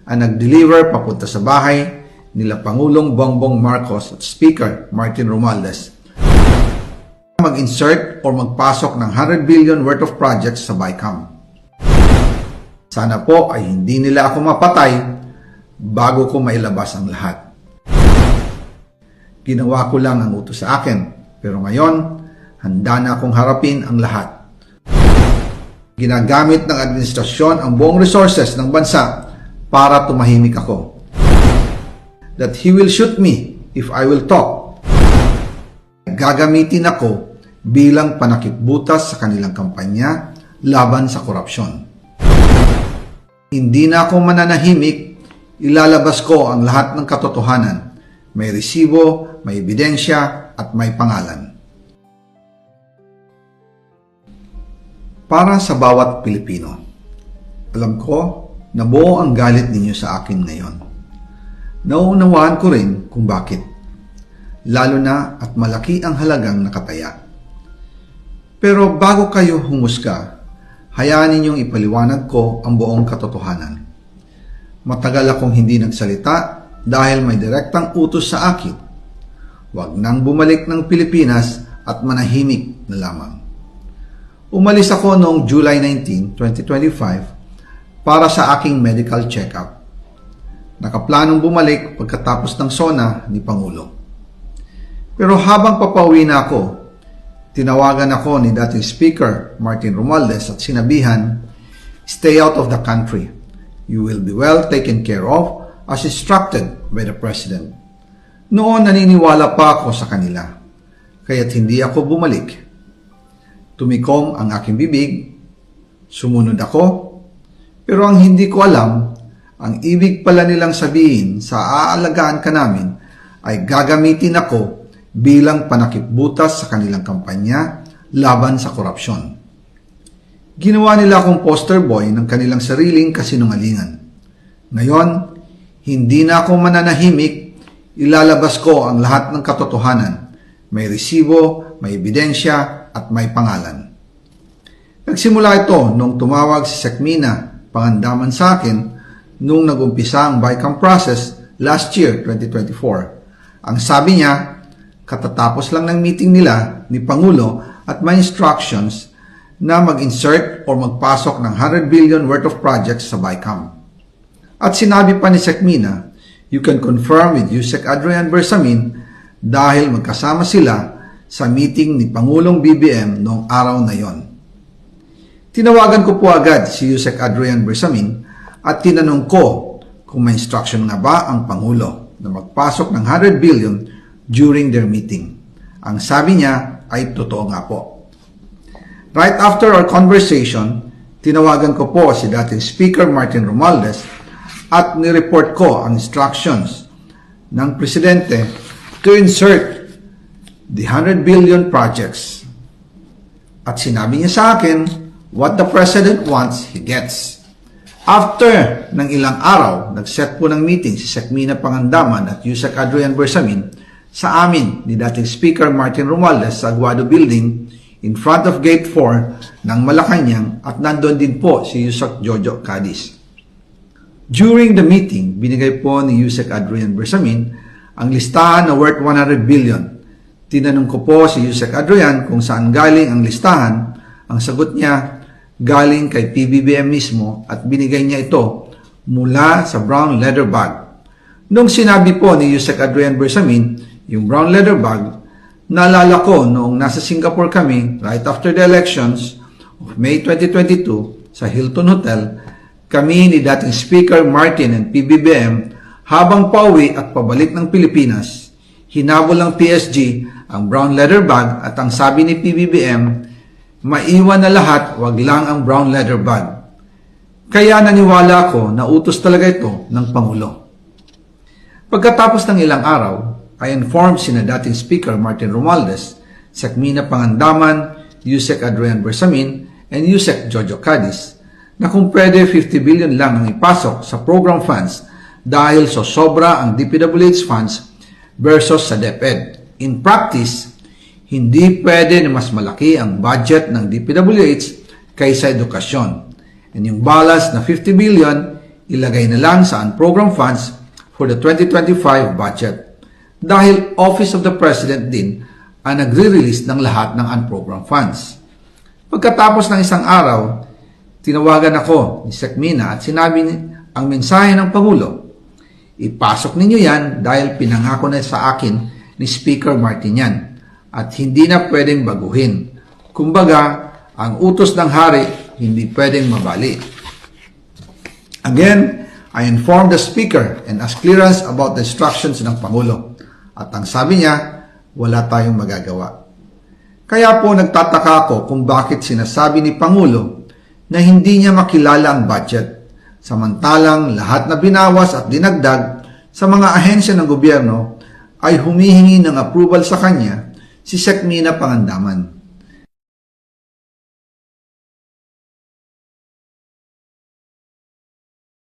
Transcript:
ang nag-deliver papunta sa bahay nila Pangulong Bongbong Marcos at Speaker Martin Romualdez mag-insert o magpasok ng 100 billion worth of projects sa BICAM. Sana po ay hindi nila ako mapatay bago ko mailabas ang lahat. Ginawa ko lang ang utos sa akin, pero ngayon, handa na akong harapin ang lahat. Ginagamit ng administrasyon ang buong resources ng bansa para tumahimik ako. That he will shoot me if I will talk. Gagamitin ako bilang panakipbutas sa kanilang kampanya laban sa korupsyon. Hindi na ako mananahimik, ilalabas ko ang lahat ng katotohanan. May resibo, may ebidensya, at may pangalan. Para sa bawat Pilipino, alam ko na buo ang galit ninyo sa akin ngayon. Nauunawaan ko rin kung bakit, lalo na at malaki ang halagang nakataya. Pero bago kayo humusga, hayaan ninyong ipaliwanag ko ang buong katotohanan. Matagal akong hindi nagsalita dahil may direktang utos sa akin. Huwag nang bumalik ng Pilipinas at manahimik na lamang. Umalis ako noong July 19, 2025 para sa aking medical check-up. Nakaplanong bumalik pagkatapos ng SONA ni Pangulo. Pero habang papauwi na ako, tinawagan ako ni dating Speaker Martin Romualdez at sinabihan, "Stay out of the country. You will be well taken care of as instructed by the President." Noon naniniwala pa ako sa kanila, kaya't hindi ako bumalik. Tumikom ang aking bibig, sumunod ako, pero ang hindi ko alam, ang ibig pala nilang sabihin sa aalagaan ka namin ay gagamitin ako bilang panakipbutas sa kanilang kampanya laban sa korupsyon. Ginawa nila akong poster boy ng kanilang sariling kasinungalingan. Ngayon, hindi na ako mananahimik, ilalabas ko ang lahat ng katotohanan. May resibo, may ebidensya, at may pangalan. Nagsimula ito nung tumawag si Sekmina Pangandaman sa akin nung nag-umpisa ang BICAM process last year, 2024. Ang sabi niya, katatapos lang ng meeting nila ni Pangulo at may instructions na mag-insert o magpasok ng 100 billion worth of projects sa BICAM. At sinabi pa ni Sekmina, you can confirm with Yusek Adrian Bersamin dahil magkasama sila sa meeting ni Pangulong BBM noong araw na yon. Tinawagan ko po agad si Yusek Adrian Bersamin at tinanong ko kung may instruction nga ba ang Pangulo na magpasok ng 100 billion during their meeting. Ang sabi niya ay totoo nga po. Right after our conversation, tinawagan ko po si dating Speaker Martin Romualdez at nireport ko ang instructions ng Presidente to insert the 100 billion projects. At sinabi niya sa akin, what the President wants, he gets. After ng ilang araw, nag-set po ng meeting si Sekmina Pangandaman at Yusek Adrian Bersamin sa amin ni dating Speaker Martin Romualdez sa Aguado Building in front of Gate 4 ng Malacanang at nandun din po si Yusek Jojo Cadiz. During the meeting, binigay po ni Yusek Adrian Bersamin ang listahan na worth 100 billion. Tinanong ko po si Yusek Adrian kung saan galing ang listahan. Ang sagot niya, galing kay PBBM mismo at binigay niya ito mula sa brown leather bag. Nung sinabi po ni Yusek Adrian Bersamin, yung brown leather bag, naalala ko noong nasa Singapore kami right after the elections of May 2022 sa Hilton Hotel, kami ni dating Speaker Martin and PBBM habang pauwi at pabalik ng Pilipinas, hinabol ng PSG ang brown leather bag at ang sabi ni PBBM, maiwan na lahat, wag lang ang brown leather bag. Kaya naniwala ko na utos talaga ito ng Pangulo. Pagkatapos ng ilang araw, I informed sina dating Speaker Martin Romualdez, Sekmina Pangandaman, Yusek Adrian Bersamin, and Yusek Jojo Cadiz na kung pwede 50 billion lang ang ipasok sa program funds dahil so sobra ang DPWH funds versus sa DepEd. In practice, hindi pwede na mas malaki ang budget ng DPWH kaysa edukasyon. And yung balance na 50 billion, ilagay na lang sa unprogrammed funds for the 2025 budget. Dahil Office of the President din ang nagre-release ng lahat ng unprogrammed funds. Pagkatapos ng isang araw, tinawagan ako ni Sec Mina at sinabi ang mensahe ng Pangulo. Ipasok ninyo yan dahil pinangako na sa akin ni Speaker Martinian at hindi na pwedeng baguhin. Kumbaga, ang utos ng hari hindi pwedeng mabali. Again, I informed the Speaker and asked clearance about the instructions ng Pangulo. At ang sabi niya, wala tayong magagawa. Kaya po nagtataka ako kung bakit sinasabi ni Pangulo na hindi niya makilala ang budget, samantalang lahat na binawas at dinagdag sa mga ahensya ng gobyerno ay humihingi ng approval sa kanya si Sec Mina Pangandaman.